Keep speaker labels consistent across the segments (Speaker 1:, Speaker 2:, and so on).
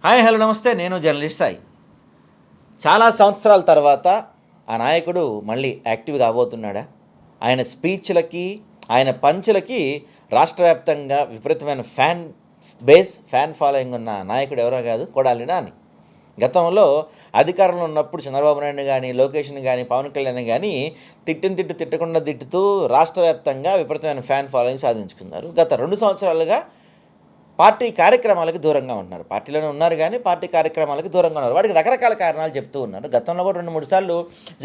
Speaker 1: Hi hello నమస్తే. నేను journalist Sai. చాలా సంవత్సరాల తర్వాత ఆ నాయకుడు మళ్ళీ యాక్టివ్ కాబోతున్నాడా? ఆయన స్పీచ్‌లకి, ఆయన పంచ్‌లకి రాష్ట్ర వ్యాప్తంగా విపరీతమైన ఫ్యాన్ ఫాలోయింగ్ ఉన్న నాయకుడు ఎవరో కాదు, కొడాలి నాని. గతంలో అధికారంలో ఉన్నప్పుడు చంద్రబాబు నాయుడుని గానీ, లోకేష్‌ని గానీ, పవన్ కళ్యాణ్‌ని గానీ తిట్టిన తిట్టు తిట్టకుండా తిట్టుతూ రాష్ట్ర వ్యాప్తంగా విపరీతమైన ఫ్యాన్ ఫాలోయింగ్ సాధించుకున్నారు. గత 2 సంవత్సరాలుగా పార్టీ కార్యక్రమాలకు దూరంగా ఉంటున్నారు. పార్టీలోనే ఉన్నారు గానీ, పార్టీ కార్యక్రమాలకు దూరంగా ఉన్నారు. వాటికి రకరకాల కారణాలు చెప్తూ ఉన్నారు. గతంలో కూడా 2, 3 సార్లు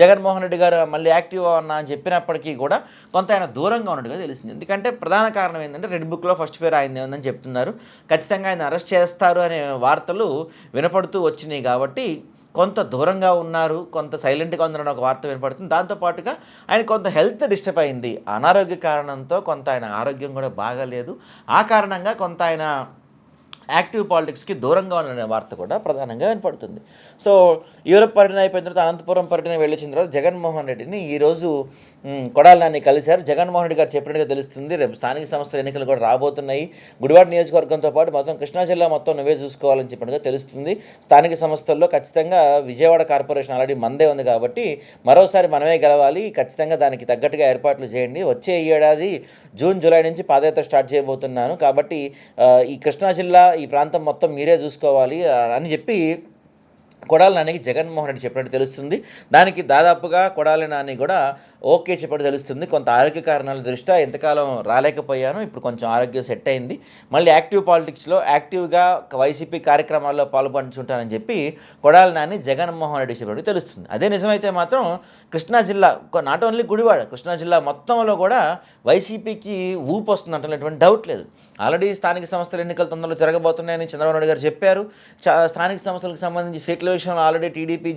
Speaker 1: జగన్మోహన్ రెడ్డి గారు మళ్ళీ యాక్టివ్ అన్నా అని చెప్పినప్పటికీ కూడా కొంత ఆయన దూరంగా ఉన్నట్టుగా తెలిసింది. ఎందుకంటే ప్రధాన కారణం ఏంటంటే రెడ్ బుక్‌లో ఫస్ట్ పేరు ఆయనదే ఉందని చెప్తున్నారు. ఖచ్చితంగా ఆయన అరెస్ట్ చేస్తారు అనే వార్తలు వినపడుతూ వచ్చినాయి కాబట్టి కొంత దూరంగా ఉన్నారు. కొంత సైలెంట్‌గా ఉన్నారని ఒక వార్త వినపడుతుంది. దాంతో పాటుగా ఆయన కొంత హెల్త్ డిస్టర్బ్ అయింది. అనారోగ్య కారణంతో కొంత ఆయన ఆరోగ్యం కూడా బాగాలేదు. ఆ కారణంగా కొంత ఆయన యాక్టివ్ పాలిటిక్స్‌కి దూరంగా ఉన్నారనే వార్త కూడా ప్రధానంగా వినపడుతుంది. సో, యూరప్ పర్యటన అయిపోయిన తర్వాత అనంతపురం పర్యటన వెళ్ళొచ్చిన తర్వాత జగన్మోహన్ రెడ్డిని ఈరోజు కొడాలి నాని కలిశారు. జగన్మోహన్ రెడ్డి గారు చెప్పినట్టుగా తెలుస్తుంది. రేపు స్థానిక సంస్థల ఎన్నికలు కూడా రాబోతున్నాయి. గుడివాడ నియోజకవర్గంతో పాటు మొత్తం కృష్ణా జిల్లా మొత్తం నువ్వే చూసుకోవాలని చెప్పినట్టుగా తెలుస్తుంది. స్థానిక సంస్థల్లో ఖచ్చితంగా విజయవాడ కార్పొరేషన్ ఆల్రెడీ మనదే ఉంది కాబట్టి మరోసారి మనమే గెలవాలి. ఖచ్చితంగా దానికి తగ్గట్టుగా ఏర్పాట్లు చేయండి. వచ్చే ఏడాది జూన్, జూలై నుంచి పాదయాత్ర స్టార్ట్ చేయబోతున్నాను. కాబట్టి ఈ కృష్ణా జిల్లా ఈ ప్రాంతం మొత్తం మీరే చూసుకోవాలి అని చెప్పి కొడాలి నానికి జగన్మోహన్ రెడ్డి చెప్పినట్టు తెలుస్తుంది. దానికి దాదాపుగా కొడాలి నాని కూడా ఓకే చెప్పినట్టు తెలుస్తుంది. కొంత ఆరోగ్య కారణాల దృష్ట్యా ఎంతకాలం రాలేకపోయాను, ఇప్పుడు కొంచెం ఆరోగ్యం సెట్ అయింది, మళ్ళీ యాక్టివ్ పాలిటిక్స్లో యాక్టివ్గా వైసీపీ కార్యక్రమాల్లో పాల్పంచుంటానని చెప్పి కొడాలి నాని జగన్మోహన్ రెడ్డి చెప్పినట్టు తెలుస్తుంది. అదే నిజమైతే మాత్రం కృష్ణా జిల్లా నాట్ ఓన్లీ గుడివాడ, కృష్ణా జిల్లా మొత్తంలో కూడా వైసీపీకి ఊపు వస్తుందంటున్నటువంటి డౌట్ లేదు. ఆల్రెడీ స్థానిక సంస్థల ఎన్నికలు తొందరలో జరగబోతున్నాయని చంద్రబాబు నాయుడు గారు చెప్పారు. స్థానిక సంస్థలకు సంబంధించి సీట్ల విషయంలో ఆల్రెడీ టీడీపీ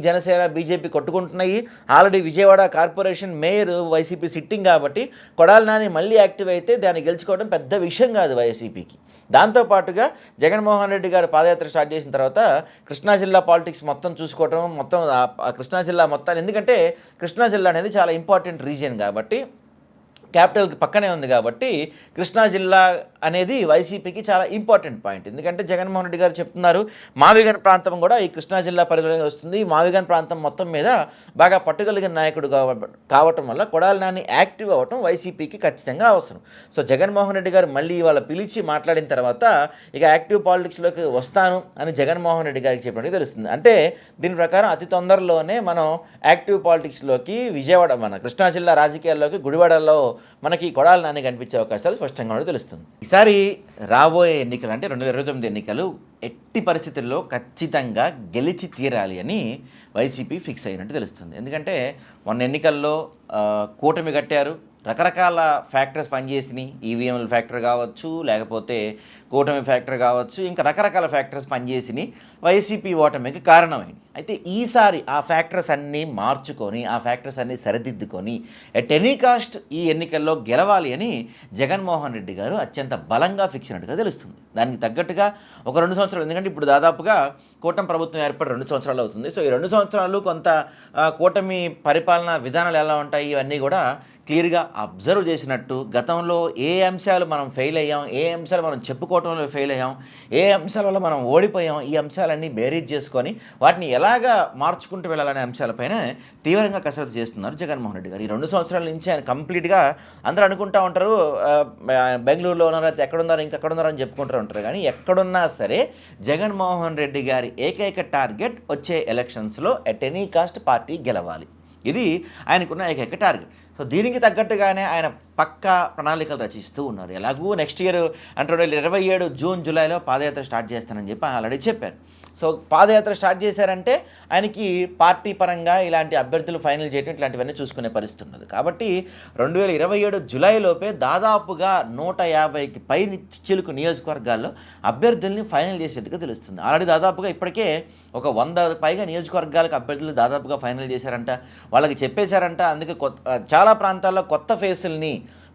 Speaker 1: జనసేన బీజేపీ కొట్టుకుంటున్నాయి. Already Vijayawada corporation mayor YCP sitting కాబట్టి కొడాలి నాని మళ్ళీ యాక్టివ్ అయితే దాన్ని గెలుచుకోవడం పెద్ద విషయం కాదు వైసీపీకి. దాంతోపాటుగా జగన్మోహన్ రెడ్డి గారు పాదయాత్ర స్టార్ట్ చేసిన తర్వాత కృష్ణా జిల్లా పాలిటిక్స్ మొత్తం చూసుకోవటం, మొత్తం కృష్ణా జిల్లా మొత్తాన్ని, ఎందుకంటే కృష్ణా జిల్లా అనేది చాలా ఇంపార్టెంట్ రీజియన్ కాబట్టి, క్యాపిటల్కి పక్కనే ఉంది కాబట్టి కృష్ణా జిల్లా అనేది వైసీపీకి చాలా ఇంపార్టెంట్ పాయింట్. ఎందుకంటే జగన్మోహన్ రెడ్డి గారు చెప్తున్నారు మావిగన్ ప్రాంతం కూడా ఈ కృష్ణా జిల్లా పరిధిలోకి వస్తుంది. మావిగన్ ప్రాంతం మొత్తం మీద బాగా పట్టుగలిగిన నాయకుడు కావటం వల్ల కొడాలి నాని యాక్టివ్ అవ్వటం వైసీపీకి ఖచ్చితంగా అవసరం. సో జగన్మోహన్ రెడ్డి గారు మళ్ళీ ఇవాళ పిలిచి మాట్లాడిన తర్వాత ఇక యాక్టివ్ పాలిటిక్స్లోకి వస్తాను అని జగన్మోహన్ రెడ్డి గారికి చెప్పినట్టు తెలుస్తుంది. అంటే దీని ప్రకారం అతి తొందరలోనే మనం యాక్టివ్ పాలిటిక్స్లోకి విజయవాడ, మన కృష్ణా జిల్లా రాజకీయాల్లోకి గుడివాడలో మనకి కొడాలి నాని కనిపించే అవకాశాలు స్పష్టంగా కూడా తెలుస్తుంది. ఈసారి రాబోయే ఎన్నికలు అంటే 2029 ఎన్నికలు ఎట్టి పరిస్థితుల్లో ఖచ్చితంగా గెలిచి తీరాలి అని వైసీపీ ఫిక్స్ అయినట్టు తెలుస్తుంది. ఎందుకంటే మొన్న ఎన్నికల్లో కూటమి కట్టారు, రకరకాల ఫ్యాక్టర్స్ పనిచేసినాయి. ఈవీఎంల ఫ్యాక్టర్ కావచ్చు, లేకపోతే కూటమి ఫ్యాక్టర్ కావచ్చు, ఇంకా రకరకాల ఫ్యాక్టర్స్ పనిచేసినాయి, వైసీపీ ఓటమికి కారణమైంది. అయితే ఈసారి ఆ ఫ్యాక్టర్స్ అన్నీ మార్చుకొని, ఆ ఫ్యాక్టర్స్ అన్నీ సరిదిద్దుకొని ఎట్ ఎనీ కాస్ట్ ఈ ఎన్నికల్లో గెలవాలి అని జగన్మోహన్ రెడ్డి గారు అత్యంత బలంగా ఫిక్స్ అయినట్టుగా తెలుస్తుంది. దానికి తగ్గట్టుగా ఒక 2 సంవత్సరాలు, ఎందుకంటే ఇప్పుడు దాదాపుగా కూటమి ప్రభుత్వం ఏర్పడి 2 సంవత్సరాలు అవుతుంది. సో ఈ 2 సంవత్సరాలు కొంత కూటమి పరిపాలనా విధానాలు ఎలా ఉంటాయి ఇవన్నీ కూడా క్లియర్గా అబ్జర్వ్ చేసినట్టు, గతంలో ఏ అంశాలు మనం ఫెయిల్ అయ్యాం, ఏ అంశాలు మనం చెప్పుకోవటంలో ఫెయిల్ అయ్యాం, ఏ అంశాల వల్ల మనం ఓడిపోయాం, ఈ అంశాలన్నీ బేరీజ్ చేసుకొని వాటిని ఎలాగా మార్చుకుంటూ వెళ్ళాలనే అంశాలపైన తీవ్రంగా కసరత్తు చేస్తున్నారు జగన్మోహన్ రెడ్డి గారు. ఈ 2 సంవత్సరాల నుంచి ఆయన కంప్లీట్గా అందరూ అనుకుంటూ ఉంటారు బెంగళూరులో ఉన్నారు, అయితే ఎక్కడున్నారు, ఇంకెక్కడున్నారు అని చెప్పుకుంటూ ఉంటారు. కానీ ఎక్కడున్నా సరే జగన్మోహన్ రెడ్డి గారి ఏకైక టార్గెట్ వచ్చే ఎలక్షన్స్లో ఎట్ ఎనీ కాస్ట్ పార్టీ గెలవాలి. ఇది ఆయనకున్న ఏకైక టార్గెట్. సో దీనికి తగ్గట్టుగానే ఆయన పక్కా ప్రణాళికలు రచిస్తూ ఉన్నారు. ఎలాగూ నెక్స్ట్ ఇయర్ అంటే 2027 జూన్, జూలైలో పాదయాత్ర స్టార్ట్ చేస్తానని చెప్పి ఆల్రెడీ చెప్పారు. సో పాదయాత్ర స్టార్ట్ చేశారంటే ఆయనకి పార్టీ పరంగా ఇలాంటి అభ్యర్థులు ఫైనల్ చేయడం ఇట్లాంటివన్నీ చూసుకునే పరిస్థితి ఉన్నది. కాబట్టి 2027 జూలైలోపే దాదాపుగా 150కి పై చిలుకు నియోజకవర్గాల్లో అభ్యర్థుల్ని ఫైనల్ చేసేట్టుగా తెలుస్తుంది. ఆల్రెడీ దాదాపుగా ఇప్పటికే ఒక 100 పైగా నియోజకవర్గాలకు అభ్యర్థులు దాదాపుగా ఫైనల్ చేశారంట, వాళ్ళకి చెప్పేశారంట. అందుకే చాలా ప్రాంతాల్లో కొత్త ఫేసుల్ని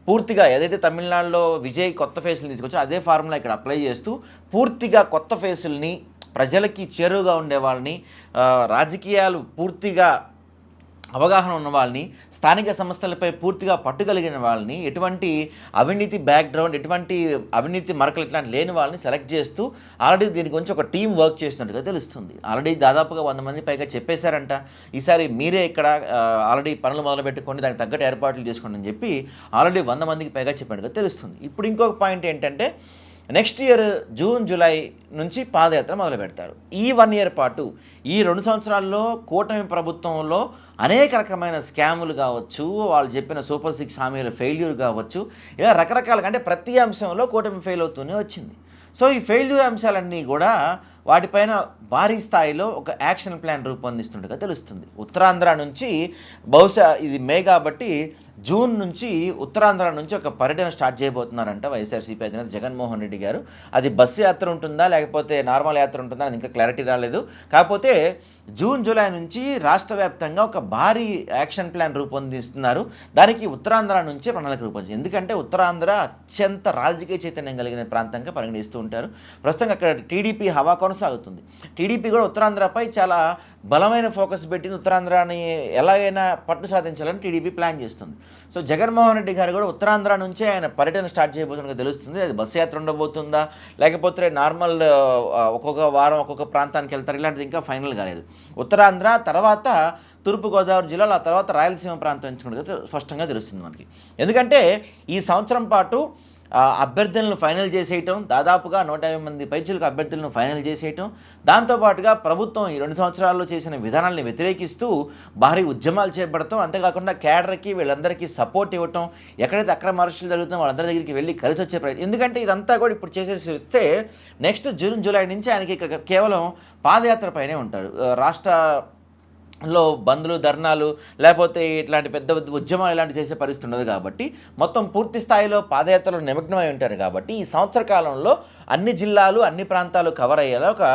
Speaker 1: పూర్తిగా ఏదైతే తమిళనాడులో విజయ్ కొత్త ఫేసులు తీసుకొచ్చారో అదే ఫార్ములా ఇక్కడ అప్లై చేస్తూ పూర్తిగా కొత్త ఫేసుల్ని, ప్రజలకి చేరువుగా ఉండే వాళ్ళని, రాజకీయాలు పూర్తిగా అవగాహన ఉన్న వాళ్ళని, స్థానిక సంస్థలపై పూర్తిగా పట్టుగలిగిన వాళ్ళని, ఎటువంటి అవినీతి బ్యాక్‌గ్రౌండ్, ఎటువంటి అవినీతి మరకలు ఇట్లాంటి లేని వాళ్ళని సెలెక్ట్ చేస్తూ ఆల్రెడీ దీని గురించి ఒక టీమ్ వర్క్ చేసినట్టుగా తెలుస్తుంది. ఆల్రెడీ దాదాపుగా 100 మంది పైగా చెప్పేశారంట. ఈసారి మీరే ఇక్కడ ఆల్రెడీ పనులు మొదలుపెట్టుకోండి, దానికి తగ్గట్టు ఏర్పాట్లు చేసుకోండి అని చెప్పి ఆల్రెడీ 100 మందికి పైగా చెప్పినట్టుగా తెలుస్తుంది. ఇప్పుడు ఇంకొక పాయింట్ ఏంటంటే నెక్స్ట్ ఇయర్ జూన్, జూలై నుంచి పాదయాత్ర మొదలు పెడతారు. ఈ 1 ఇయర్ పాటు ఈ 2 సంవత్సరాల్లో కూటమి ప్రభుత్వంలో అనేక రకమైన స్కాములు కావచ్చు, వాళ్ళు చెప్పిన సూపర్ 6 హామీల ఫెయిల్యూర్ కావచ్చు, ఇలా రకరకాలుగా అంటే ప్రతి అంశంలో కూటమి ఫెయిల్ అవుతూనే వచ్చింది. సో ఈ ఫెయిల్యూర్ అంశాలన్నీ కూడా వాటిపైన భారీ స్థాయిలో ఒక యాక్షన్ ప్లాన్ రూపొందిస్తున్నట్టుగా తెలుస్తుంది. ఉత్తరాంధ్ర నుంచి బహుశా ఇది మే కాబట్టి జూన్ నుంచి ఉత్తరాంధ్ర నుంచి ఒక పర్యటన స్టార్ట్ చేయబోతున్నారంట వైఎస్ఆర్సీపీ అధినేత జగన్మోహన్ రెడ్డి గారు. అది బస్సు యాత్ర ఉంటుందా లేకపోతే నార్మల్ యాత్ర ఉంటుందా అని ఇంకా క్లారిటీ రాలేదు. కాకపోతే జూన్, జూలై నుంచి రాష్ట్ర వ్యాప్తంగా ఒక భారీ యాక్షన్ ప్లాన్ రూపొందిస్తున్నారు. దానికి ఉత్తరాంధ్ర నుంచే ప్రణాళిక రూపొందించింది. ఎందుకంటే ఉత్తరాంధ్ర అత్యంత రాజకీయ చైతన్యం కలిగిన ప్రాంతంగా పరిగణిస్తూ ఉంటారు. ప్రస్తుతం అక్కడ టీడీపీ హవా కొనసాగుతుంది. టీడీపీ కూడా ఉత్తరాంధ్రపై చాలా బలమైన ఫోకస్ పెట్టింది. ఉత్తరాంధ్రని ఎలాగైనా పట్టు సాధించాలని టీడీపీ ప్లాన్ చేస్తుంది. సో జగన్మోహన్ రెడ్డి గారు కూడా ఉత్తరాంధ్ర నుంచే ఆయన పర్యటన స్టార్ట్ చేయబోతున్నట్టుగా తెలుస్తుంది. అది బస్సు యాత్ర ఉండబోతుందా లేకపోతే నార్మల్ ఒక్కొక్క వారం ఒక్కొక్క ప్రాంతానికి వెళ్తారు, ఇలాంటిది ఇంకా ఫైనల్ కాలేదు. ఉత్తరాంధ్ర తర్వాత తూర్పుగోదావరి జిల్లాలో, ఆ తర్వాత రాయలసీమ ప్రాంతం ఎంచుకున్నట్టుగా స్పష్టంగా తెలుస్తుంది మనకి. ఎందుకంటే ఈ సంవత్సరం పాటు అభ్యర్థులను ఫైనల్ చేసేయటం, దాదాపుగా 150 మంది పైచిలకు అభ్యర్థులను ఫైనల్ చేసేయటం, దాంతోపాటుగా ప్రభుత్వం ఈ 2 సంవత్సరాల్లో చేసిన విధానాలను వ్యతిరేకిస్తూ భారీ ఉద్యమాలు చేపడటం, అంతేకాకుండా క్యాడర్కి వీళ్ళందరికీ సపోర్ట్ ఇవ్వటం, ఎక్కడైతే అక్రమ అరెస్టులు జరుగుతుందో వాళ్ళందరి దగ్గరికి వెళ్ళి కలిసి వచ్చే ప్రయత్నం. ఎందుకంటే ఇదంతా కూడా ఇప్పుడు చేసేసి వస్తే నెక్స్ట్ జూన్, జూలై నుంచి ఆయనకి కేవలం పాదయాత్ర పైనే ఉంటారు. రాష్ట్రంలో బంద్లు, ధర్నాలు లేకపోతే ఇట్లాంటి పెద్ద ఉద్యమాలు ఇలాంటి చేసే పరిస్థితి ఉండదు కాబట్టి మొత్తం పూర్తి స్థాయిలో పాదయాత్రలో నిమగ్నమై ఉంటారు. కాబట్టి ఈ సంవత్సర కాలంలో అన్ని జిల్లాలు, అన్ని ప్రాంతాలు కవర్ అయ్యేలా ఒక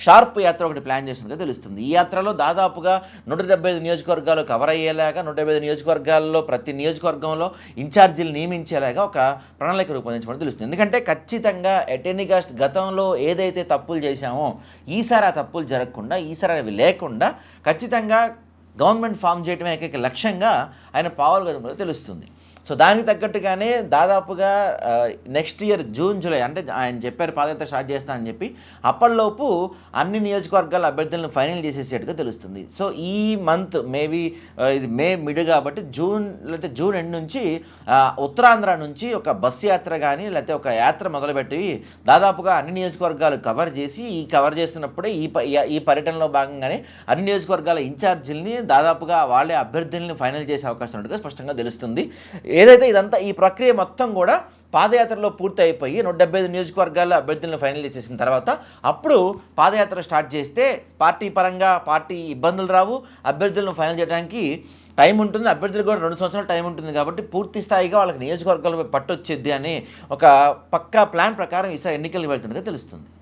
Speaker 1: షార్ప్ యాత్ర ఒకటి ప్లాన్ చేసినట్టుగా తెలుస్తుంది. ఈ యాత్రలో దాదాపుగా 175 నియోజకవర్గాలు కవర్ అయ్యేలాగా, 175 నియోజకవర్గాల్లో ప్రతి నియోజకవర్గంలో ఇన్ఛార్జీలు నియమించేలాగా ఒక ప్రణాళిక రూపొందించడం తెలుస్తుంది. ఎందుకంటే ఖచ్చితంగా ఎట్ ఎనీ కాస్ట్ గతంలో ఏదైతే తప్పులు చేశామో ఈసారి ఆ తప్పులు జరగకుండా, ఈసారి అవి లేకుండా ఖచ్చితంగా గవర్నమెంట్ ఫామ్ చేయడమే ఏకైక లక్ష్యంగా ఆయన పావులుగా తెలుస్తుంది. సో దానికి తగ్గట్టుగానే దాదాపుగా నెక్స్ట్ ఇయర్ జూన్, జూలై అంటే ఆయన చెప్పారు పాదయాత్ర స్టార్ట్ చేస్తానని చెప్పి, అప్పటిలోపు అన్ని నియోజకవర్గాల అభ్యర్థులను ఫైనల్ చేసేసేట్టుగా తెలుస్తుంది. సో ఈ మంత్ మేబీ ఇది మే మిడ్ కాబట్టి జూన్ లేకపోతే జూన్ ఎండ్ నుంచి ఉత్తరాంధ్ర నుంచి ఒక బస్సు యాత్ర కానీ లేకపోతే ఒక యాత్ర మొదలుపెట్టి దాదాపుగా అన్ని నియోజకవర్గాలు కవర్ చేసి, ఈ కవర్ చేస్తున్నప్పుడే ఈ పర్యటనలో భాగంగానే అన్ని నియోజకవర్గాల ఇన్ఛార్జీలని దాదాపుగా వాళ్ళే అభ్యర్థుల్ని ఫైనల్ చేసే అవకాశం ఉన్నట్టుగా స్పష్టంగా తెలుస్తుంది. ఏదైతే ఇదంతా ఈ ప్రక్రియ మొత్తం కూడా పాదయాత్రలో పూర్తి అయిపోయి 175 నియోజకవర్గాల అభ్యర్థులను ఫైనల్ చేసేసిన తర్వాత అప్పుడు పాదయాత్ర స్టార్ట్ చేస్తే పార్టీ పరంగా పార్టీ ఇబ్బందులు రావు, అభ్యర్థులను ఫైనల్ చేయడానికి టైం ఉంటుంది, అభ్యర్థులకు కూడా 2 సంవత్సరాలు టైం ఉంటుంది. కాబట్టి పూర్తి స్థాయిగా వాళ్ళకి నియోజకవర్గాలపై పట్టొచ్చేద్ది అని ఒక పక్కా ప్లాన్ ప్రకారం ఈసారి ఎన్నికలు వెళ్తుండగా తెలుస్తుంది.